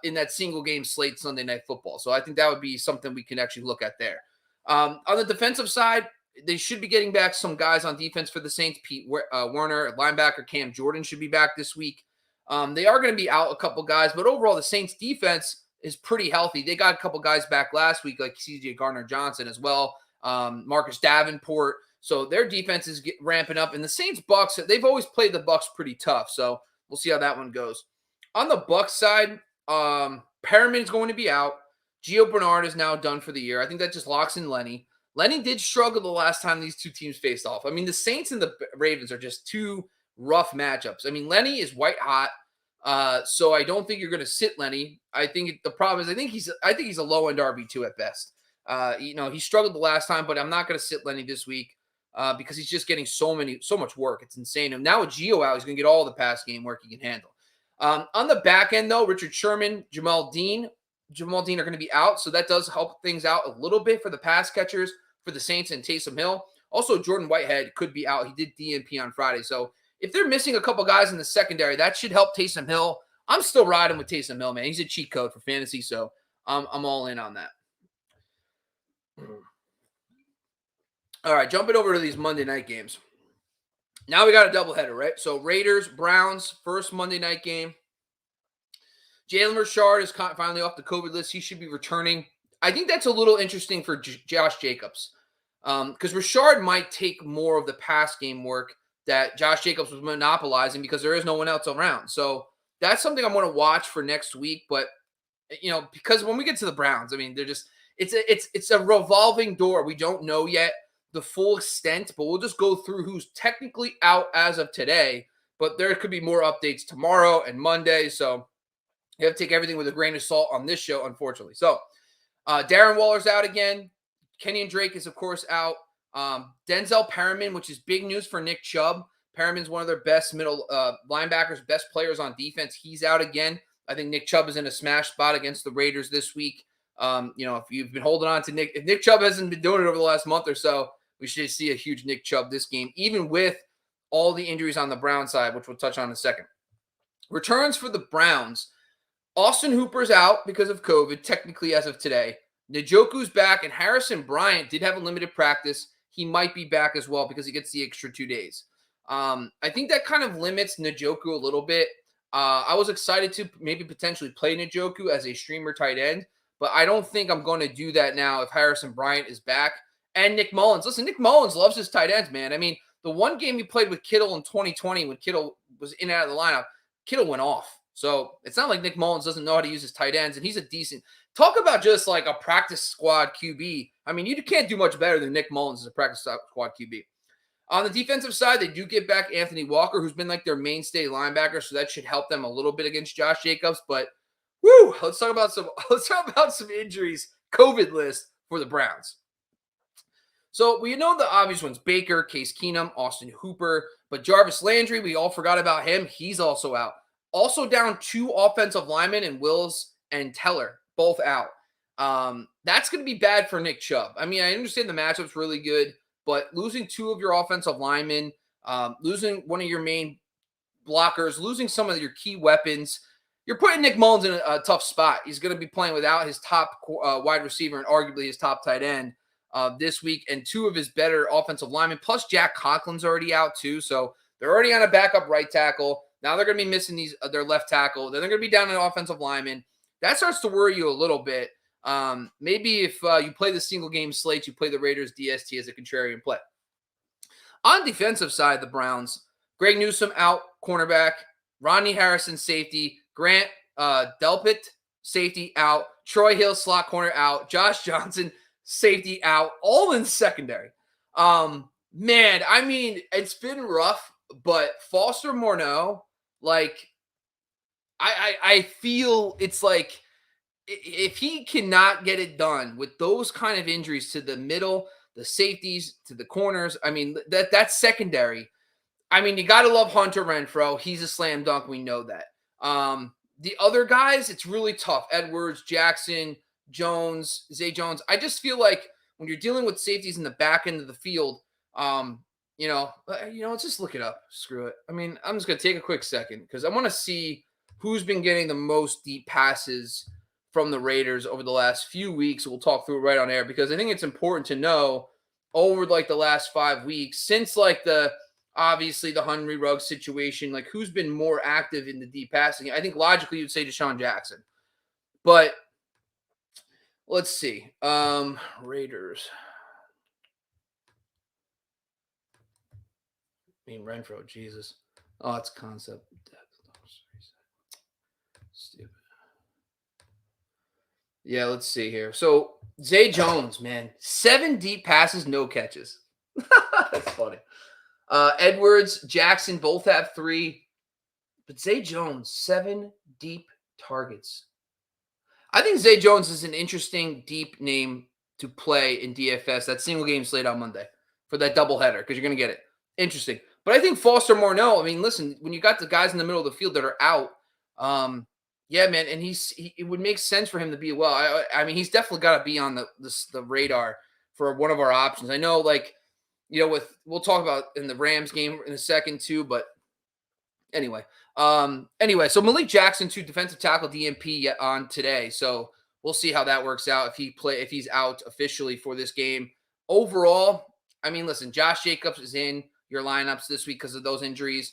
in that single game slate Sunday Night Football. So I think that would be something we can actually look at there. On the defensive side, they should be getting back some guys on defense for the Saints. Pete Werner, linebacker Cam Jordan should be back this week. They are going to be out a couple guys, but overall the Saints defense is pretty healthy. They got a couple guys back last week, like C.J. Gardner-Johnson as well, Marcus Davenport. So their defense is ramping up. And the Saints-Bucks, they've always played the Bucks pretty tough. So we'll see how that one goes. On the Bucks side, Perriman is going to be out. Gio Bernard is now done for the year. I think that just locks in Lenny. Lenny did struggle the last time these two teams faced off. I mean, the Saints and the Ravens are just two rough matchups. I mean, Lenny is white hot. So I don't think you're going to sit Lenny. I think the problem is I think he's a low end RB2 at best. He struggled the last time, but I'm not going to sit Lenny this week because he's just getting so much work. It's insane. And now with Gio out, he's going to get all the pass game work he can handle. On the back end, though, Richard Sherman, Jamal Dean are going to be out. So that does help things out a little bit for the pass catchers for the Saints and Taysom Hill. Also, Jordan Whitehead could be out. He did DNP on Friday. So if they're missing a couple guys in the secondary, that should help Taysom Hill. I'm still riding with Taysom Hill, man. He's a cheat code for fantasy, so I'm all in on that. All right, jumping over to these Monday night games. Now we got a doubleheader, right? So Raiders, Browns, first Monday night game. Jalen Richard is finally off the COVID list. He should be returning. I think that's a little interesting for Josh Jacobs because Richard might take more of the pass game work that Josh Jacobs was monopolizing because there is no one else around. So that's something I'm going to watch for next week. But, because when we get to the Browns, I mean, they're just it's a revolving door. We don't know yet the full extent, but we'll just go through who's technically out as of today. But there could be more updates tomorrow and Monday. So you have to take everything with a grain of salt on this show, unfortunately. So Darren Waller's out again. Kenyon Drake is, of course, out. Denzel Perriman, which is big news for Nick Chubb. Perriman's one of their best middle linebackers, best players on defense. He's out again. I think Nick Chubb is in a smash spot against the Raiders this week. If you've been holding on to if Nick Chubb hasn't been doing it over the last month or so, we should see a huge Nick Chubb this game, even with all the injuries on the Brown side, which we'll touch on in a second. Returns for the Browns. Austin Hooper's out because of COVID, technically as of today. Njoku's back, and Harrison Bryant did have a limited practice. He might be back as well because he gets the extra 2 days. I think that kind of limits Njoku a little bit. I was excited to maybe potentially play Njoku as a streamer tight end, but I don't think I'm going to do that now if Harrison Bryant is back. And Nick Mullins. Listen, Nick Mullins loves his tight ends, man. I mean, the one game he played with Kittle in 2020 when Kittle was in and out of the lineup, Kittle went off. So it's not like Nick Mullins doesn't know how to use his tight ends, and he's a decent – talk about just like a practice squad QB. I mean, you can't do much better than Nick Mullins as a practice squad QB. On the defensive side, they do get back Anthony Walker, who's been like their mainstay linebacker, so that should help them a little bit against Josh Jacobs. But, let's talk about some injuries, COVID list for the Browns. So we know the obvious ones, Baker, Case Keenum, Austin Hooper, but Jarvis Landry, we all forgot about him. He's also out. Also down 2 offensive linemen in Wills and Teller, both out. That's going to be bad for Nick Chubb. I mean, I understand the matchup's really good, but losing 2 of your offensive linemen, losing one of your main blockers, losing some of your key weapons, you're putting Nick Mullins in a tough spot. He's going to be playing without his top wide receiver and arguably his top tight end this week, and 2 of his better offensive linemen, plus Jack Conklin's already out too, so they're already on a backup right tackle. Now they're going to be missing their left tackle. Then they're going to be down an offensive lineman. That starts to worry you a little bit. Maybe if you play the single game slate, you play the Raiders DST as a contrarian play. On defensive side, the Browns, Greg Newsome out, cornerback. Rodney Harrison, safety. Grant Delpit, safety, out. Troy Hill, slot corner, out. Josh Johnson, safety, out. All in secondary. Man, I mean, it's been rough, but Foster Morneau, like, I feel it's like if he cannot get it done with those kind of injuries to the middle, the safeties, to the corners, I mean, that's secondary. I mean, you got to love Hunter Renfrow. He's a slam dunk. We know that. The other guys, it's really tough. Edwards, Jackson, Jones, Zay Jones. I just feel like when you're dealing with safeties in the back end of the field, let's just look it up. Screw it. I mean, I'm just going to take a quick second because I want to see who's been getting the most deep passes from the Raiders over the last few weeks. We'll talk through it right on air because I think it's important to know over like the last 5 weeks since like obviously the Henry Ruggs situation, like who's been more active in the deep passing. I think logically you'd say Deshaun Jackson, but let's see. Raiders. I mean, Renfrow, Jesus. Oh, it's concept. Stupid. Yeah, let's see here. So, Zay Jones, man. 7 deep passes, no catches. That's funny. Edwards, Jackson both have 3. But Zay Jones, 7 deep targets. I think Zay Jones is an interesting deep name to play in DFS. That single game slate on Monday for that doubleheader because you're going to get it. Interesting. But I think Foster Morneau, I mean, listen, when you got the guys in the middle of the field that are out, yeah, man, and it would make sense for him to be I mean, he's definitely got to be on the radar for one of our options. I know, like, we'll talk about in the Rams game in a second too, but anyway. So Malik Jackson, too, defensive tackle DMP on today. So we'll see how that works out if he's out officially for this game. Overall, I mean, listen, Josh Jacobs is in your lineups this week because of those injuries.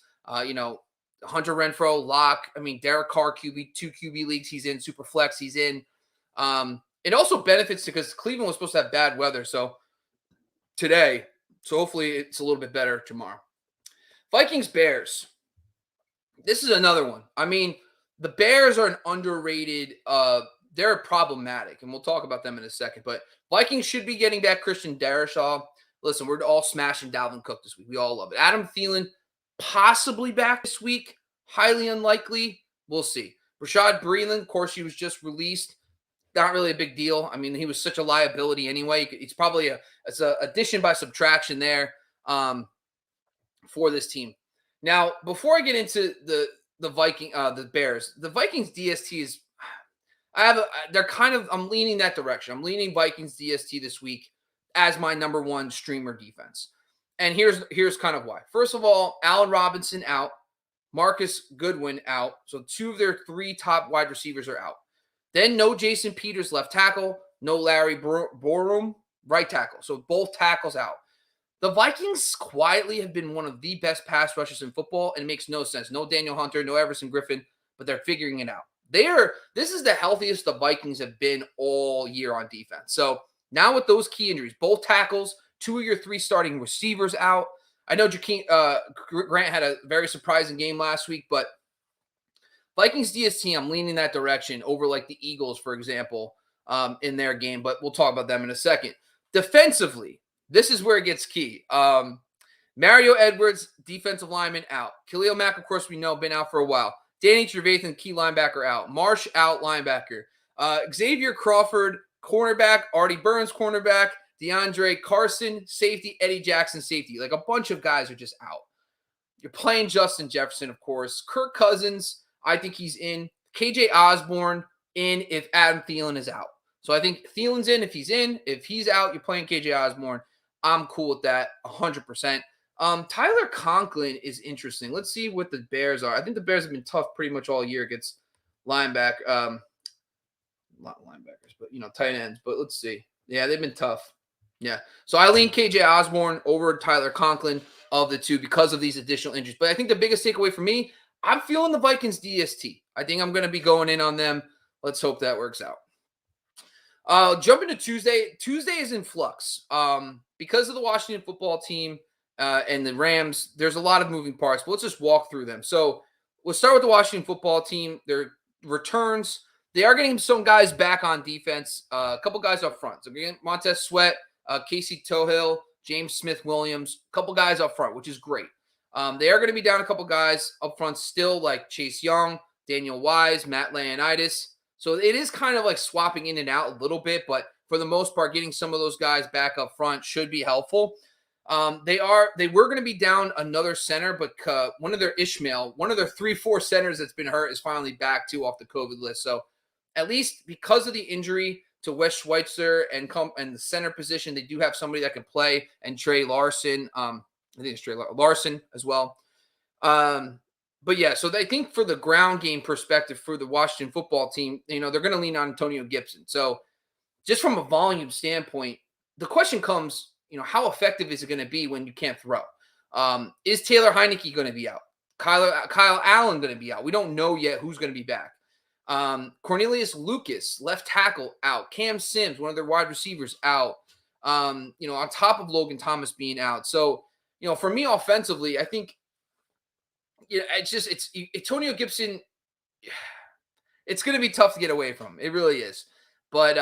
Hunter Renfrow, Locke. I mean, Derek Carr, QB, 2 QB leagues he's in, super flex he's in. It also benefits because Cleveland was supposed to have bad weather today. So hopefully it's a little bit better tomorrow. Vikings Bears. This is another one. I mean, the Bears are an underrated, they're problematic, and we'll talk about them in a second. But Vikings should be getting back Christian Darrisaw. Listen, we're all smashing Dalvin Cook this week. We all love it. Adam Thielen possibly back this week. Highly unlikely. We'll see. Rashad Breeland, of course, he was just released. Not really a big deal. I mean, he was such a liability anyway. It's probably it's an addition by subtraction there for this team. Now, before I get into the Bears, the Vikings DST is I'm leaning that direction. I'm leaning Vikings DST this week as my number one streamer defense. And here's kind of why. First of all, Allen Robinson out, Marcus Goodwin out. So 2 of their 3 top wide receivers are out. Then no Jason Peters left tackle, no Larry Borum right tackle. So both tackles out. The Vikings quietly have been one of the best pass rushers in football, and it makes no sense. No Daniel Hunter, no Everson Griffin, but they're figuring it out. This is the healthiest the Vikings have been all year on defense. So now with those key injuries, both tackles, 2 of your 3 starting receivers out. I know Grant had a very surprising game last week, but Vikings DST, I'm leaning that direction over like the Eagles, for example, in their game, but we'll talk about them in a second. Defensively, this is where it gets key. Mario Edwards, defensive lineman, out. Khalil Mack, of course, we know, been out for a while. Danny Trevathan, key linebacker, out. Marsh, out, linebacker. Xavier Crawford, cornerback. Artie Burns, cornerback. DeAndre Carson, safety. Eddie Jackson, safety. Like a bunch of guys are just out. You're playing Justin Jefferson, of course. Kirk Cousins, I think he's in. KJ Osborne, in if Adam Thielen is out. So I think Thielen's in if he's in. If he's out, you're playing KJ Osborne. I'm cool with that 100%. Tyler Conklin is interesting. Let's see what the Bears are. I think the Bears have been tough pretty much all year against not linebackers, but tight ends. But let's see. Yeah, they've been tough. Yeah. So I lean KJ Osborne over Tyler Conklin of the 2 because of these additional injuries. But I think the biggest takeaway for me, I'm feeling the Vikings DST. I think I'm going to be going in on them. Let's hope that works out. Jump into Tuesday. Tuesday is in flux. Because of the Washington football team and the Rams, there's a lot of moving parts, but let's just walk through them. So we'll start with the Washington football team. Their returns, they are getting some guys back on defense. A couple guys up front. So again, Montez Sweat, Casey Tohill, James Smith-Williams, a couple guys up front, which is great. They are going to be down a couple guys up front still, like Chase Young, Daniel Wise, Matt Leonidas. So it is kind of like swapping in and out a little bit, but for the most part, getting some of those guys back up front should be helpful. They were going to be down another center, but one of their 3-4 centers that's been hurt is finally back too off the COVID list. So at least because of the injury to Wes Schweitzer and the center position, they do have somebody that can play, and Trey Larson. I think it's Trey Larson as well. But yeah, so I think for the ground game perspective for the Washington football team, they're going to lean on Antonio Gibson. So just from a volume standpoint, the question comes, how effective is it going to be when you can't throw? Is Taylor Heineke going to be out? Kyle Allen going to be out? We don't know yet who's going to be back. Cornelius Lucas, left tackle, out. Cam Sims, one of their wide receivers, out. On top of Logan Thomas being out. So, for me offensively, I think it's Antonio Gibson. It's going to be tough to get away from. It really is. But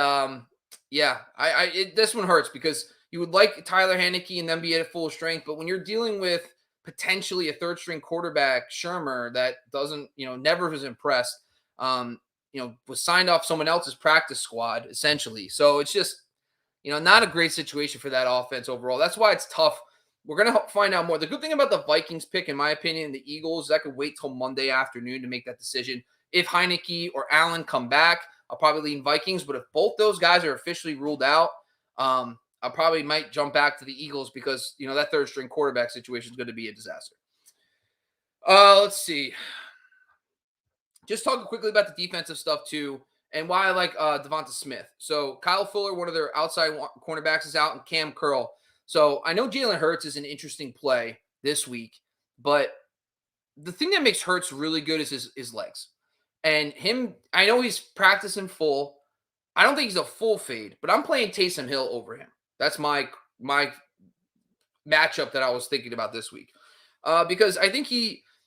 this one hurts because you would like Tyler Heineke and them be at full strength, but when you're dealing with potentially a 3rd-string quarterback, Shermer, that doesn't, never was impressed, was signed off someone else's practice squad essentially. So it's just, not a great situation for that offense overall. That's why it's tough. We're going to find out more. The good thing about the Vikings pick, in my opinion, the Eagles, I could wait till Monday afternoon to make that decision. If Heineke or Allen come back, I'll probably lean Vikings. But if both those guys are officially ruled out, I probably might jump back to the Eagles because, that 3rd-string quarterback situation is going to be a disaster. Let's see. Just talking quickly about the defensive stuff too, and why I like Devonta Smith. So Kyle Fuller, one of their outside cornerbacks, is out, and Cam Curl. So I know Jalen Hurts is an interesting play this week, but the thing that makes Hurts really good is his legs. And him, I know he's practicing full. I don't think he's a full fade, but I'm playing Taysom Hill over him. That's my matchup that I was thinking about this week. Because I think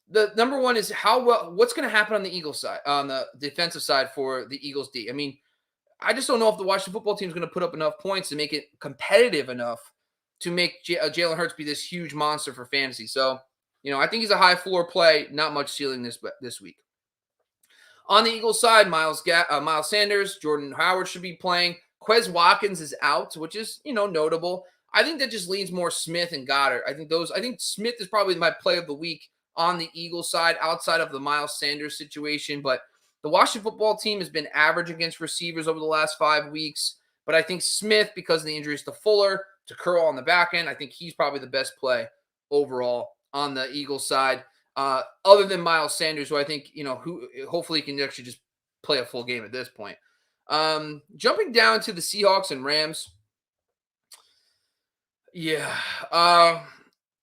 the number one is what's going to happen on the Eagles side, on the defensive side for the Eagles D. I mean, I just don't know if the Washington football team is going to put up enough points to make it competitive enough to make Jalen Hurts be this huge monster for fantasy. So, I think he's a high floor play, not much ceiling this week. On the Eagles side, Miles Sanders, Jordan Howard should be playing. Quez Watkins is out, which is, notable. I think that just leans more Smith and Goddard. I think Smith is probably my play of the week on the Eagles side outside of the Miles Sanders situation. But the Washington football team has been average against receivers over the last 5 weeks. But I think Smith, because of the injuries to Fuller, to Curl on the back end, I think he's probably the best play overall on the Eagles side. Other than Miles Sanders, who I think, who hopefully can actually just play a full game at this point. Jumping down to the Seahawks and Rams. Yeah.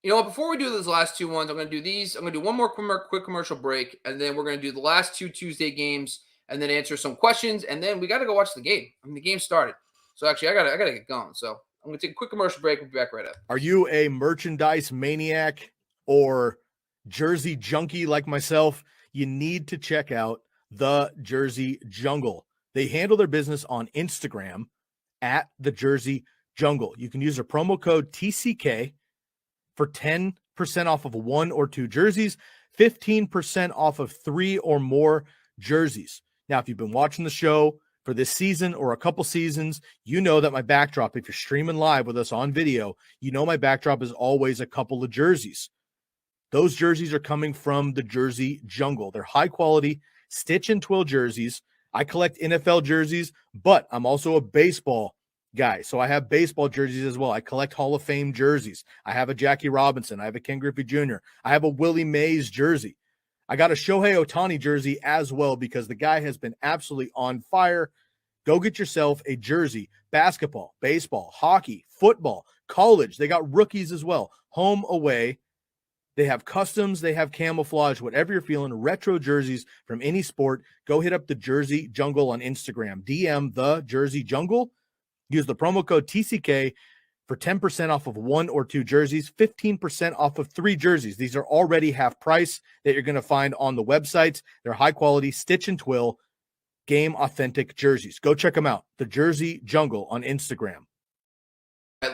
Before we do those last two ones, I'm going to do these. I'm going to do one more quick commercial break, and then we're going to do the last two Tuesday games and then answer some questions, and then we got to go watch the game. The game started. So actually, I got to get going. So I'm going to take a quick commercial break. We'll be back right up. Are you a merchandise maniac or jersey junkie like myself? You need to check out the Jersey Jungle. They handle their business on Instagram at the Jersey Jungle. You can use their promo code TCK for 10% off of 1 or 2 jerseys, 15% off of 3 or more jerseys. Now, if you've been watching the show for this season or a couple seasons, you know that my backdrop, if you're streaming live with us on video, my backdrop is always a couple of jerseys. Those jerseys are coming from the Jersey Jungle. They're high quality stitch and twill jerseys. I collect NFL jerseys, but I'm also a baseball guy. So I have baseball jerseys as well. I collect Hall of Fame jerseys. I have a Jackie Robinson. I have a Ken Griffey Jr. I have a Willie Mays jersey. I got a Shohei Ohtani jersey as well because the guy has been absolutely on fire. Go get yourself a jersey. Basketball, baseball, hockey, football, college. They got rookies as well. Home, away. They have customs. They have camouflage. Whatever you're feeling, retro jerseys from any sport. Go hit up the Jersey Jungle on Instagram. DM the Jersey Jungle. Use the promo code TCK for 10% off of 1 or 2 jerseys, 15% off of 3 jerseys. These are already half price that you're going to find on the websites. They're high quality, stitch and twill, game authentic jerseys. Go check them out. The Jersey Jungle on Instagram.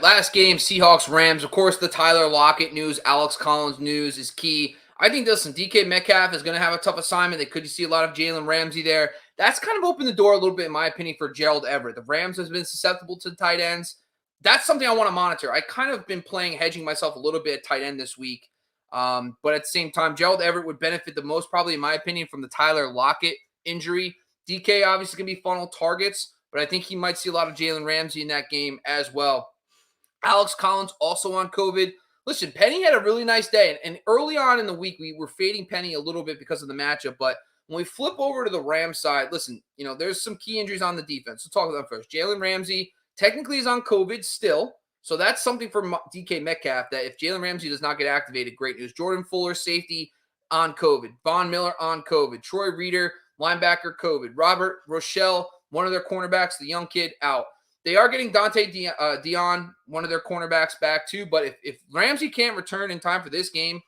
Last game, Seahawks, Rams. Of course, the Tyler Lockett news, Alex Collins news is key. I think DK Metcalf is going to have a tough assignment. They could see a lot of Jalen Ramsey there. That's kind of opened the door a little bit, in my opinion, for Gerald Everett. The Rams has been susceptible to tight ends. That's something I want to monitor. I kind of been hedging myself a little bit at tight end this week. But at the same time, Gerald Everett would benefit the most, probably in my opinion, from the Tyler Lockett injury. DK obviously going to be funnel targets, but I think he might see a lot of Jalen Ramsey in that game as well. Alex Collins also on COVID. Listen, Penny had a really nice day. And early on in the week, we were fading Penny a little bit because of the matchup. But when we flip over to the Rams side, listen, there's some key injuries on the defense. Let's talk about them first. Jalen Ramsey technically is on COVID still. So that's something for DK Metcalf that if Jalen Ramsey does not get activated, great news. Jordan Fuller, safety, on COVID. Von Miller on COVID. Troy Reeder, linebacker, COVID. Robert Rochelle, one of their cornerbacks, the young kid, out. They are getting Dante Dion, one of their cornerbacks, back too. But if Ramsey can't return in time for this game,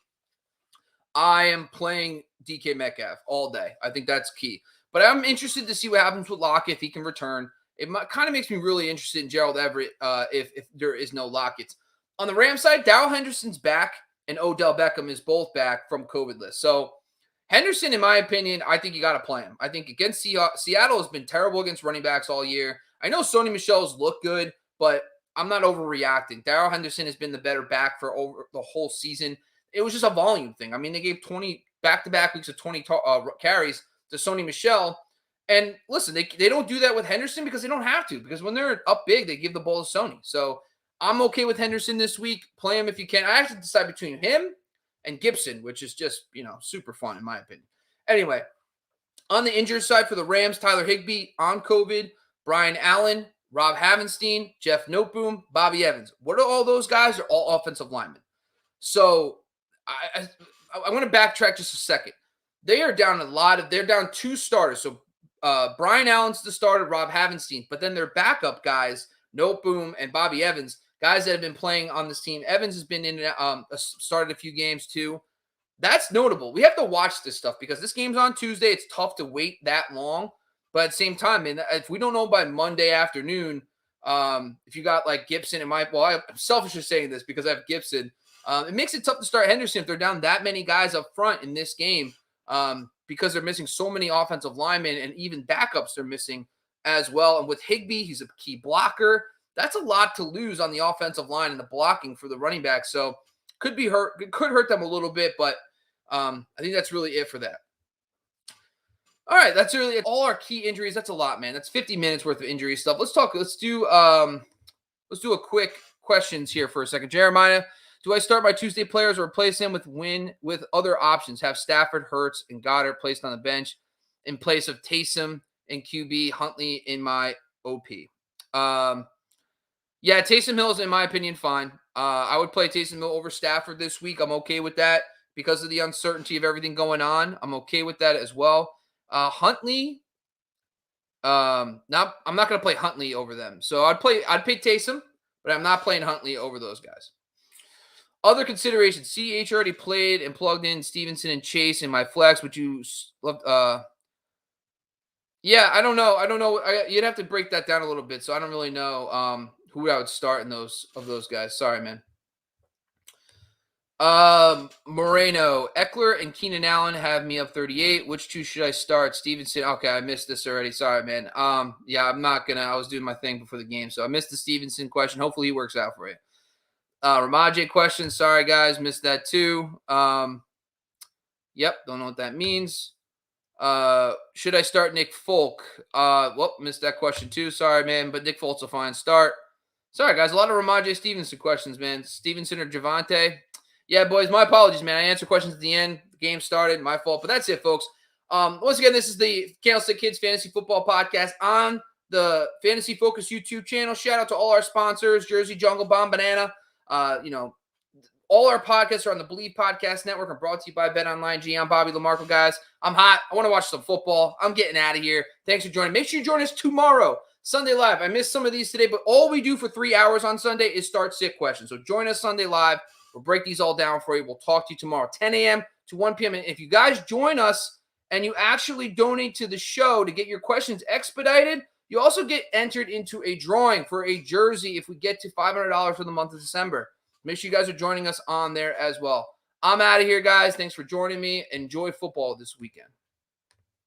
I am playing DK Metcalf all day. I think that's key. But I'm interested to see what happens with Lockett if he can return. It kind of makes me really interested in Gerald Everett if there is no Lockett. On the Rams side, Darrell Henderson's back and Odell Beckham is both back from COVID list. So Henderson, in my opinion, I think you got to play him. I think against Seattle has been terrible against running backs all year. I know Sony Michel's looked good, but I'm not overreacting. Darrell Henderson has been the better back for over the whole season. It was just a volume thing. I mean, they gave 20 back-to-back weeks of 20 carries to Sony Michel. And listen, they don't do that with Henderson because they don't have to. Because when they're up big, they give the ball to Sony. So I'm okay with Henderson this week. Play him if you can. I actually decide between him and Gibson, which is just, super fun in my opinion. Anyway, on the injured side for the Rams, Tyler Higbee on COVID. Brian Allen, Rob Havenstein, Jeff Noteboom, Bobby Evans. What are all those guys? They're all offensive linemen. So I want to backtrack just a second. They are down they're down 2 starters. So Brian Allen's the starter, Rob Havenstein, but then their backup guys, Note Boom and Bobby Evans, guys that have been playing on this team. Evans has been in started a few games too. That's notable. We have to watch this stuff because this game's on Tuesday. It's tough to wait that long. But at the same time, man, if we don't know by Monday afternoon, if you got like Gibson and I'm selfishly saying this because I have Gibson. It makes it tough to start Henderson if they're down that many guys up front in this game because they're missing so many offensive linemen and even backups they're missing as well. And with Higbee, he's a key blocker. That's a lot to lose on the offensive line and the blocking for the running back. So could hurt them a little bit, but I think that's really it for that. All right, that's really it. All our key injuries. That's a lot, man. That's 50 minutes worth of injury stuff. Let's do a quick questions here for a second. Jeremiah, do I start my Tuesday players or replace him with other options? Have Stafford, Hurts, and Goddard placed on the bench in place of Taysom and QB Huntley in my OP. Yeah, Taysom Hill is, in my opinion, fine. I would play Taysom Hill over Stafford this week. I'm okay with that because of the uncertainty of everything going on. I'm okay with that as well. Huntley, I'm not going to play Huntley over them. So I'd pick Taysom, but I'm not playing Huntley over those guys. Other considerations: CH already played and plugged in Stevenson and Chase in my flex. Would you yeah, I don't know. You'd have to break that down a little bit. So I don't really know who I would start in those guys. Sorry, man. Moreno, Eckler, and Keenan Allen have me up 38. Which two should I start? Stevenson. Okay, I missed this already. Sorry, man. Yeah, I was doing my thing before the game, so I missed the Stevenson question. Hopefully he works out for you. Ramaje question. Sorry, guys, missed that too. Yep, don't know what that means. Should I start Nick Folk? Missed that question too. Sorry, man, but Nick Folk's a fine start. Sorry, guys, a lot of Ramaje Stevenson questions, man. Stevenson or Javante? Yeah, boys, my apologies, man. I answer questions at the end. The game started, my fault. But that's it, folks. Once again, this is the Candlestick Kids Fantasy Football Podcast on the Fantasy Focus YouTube channel. Shout out to all our sponsors, Jersey Jungle, Bomb Banana. All our podcasts are on the Believe Podcast Network and brought to you by BetOnline. I'm Bobby LaMarco, guys. I'm hot. I want to watch some football. I'm getting out of here. Thanks for joining. Make sure you join us tomorrow, Sunday Live. I missed some of these today, but all we do for 3 hours on Sunday is start sit questions. So join us Sunday Live. We'll break these all down for you. We'll talk to you tomorrow, 10 a.m. to 1 p.m. And if you guys join us and you actually donate to the show to get your questions expedited, you also get entered into a drawing for a jersey if we get to $500 for the month of December. Make sure you guys are joining us on there as well. I'm out of here, guys. Thanks for joining me. Enjoy football this weekend.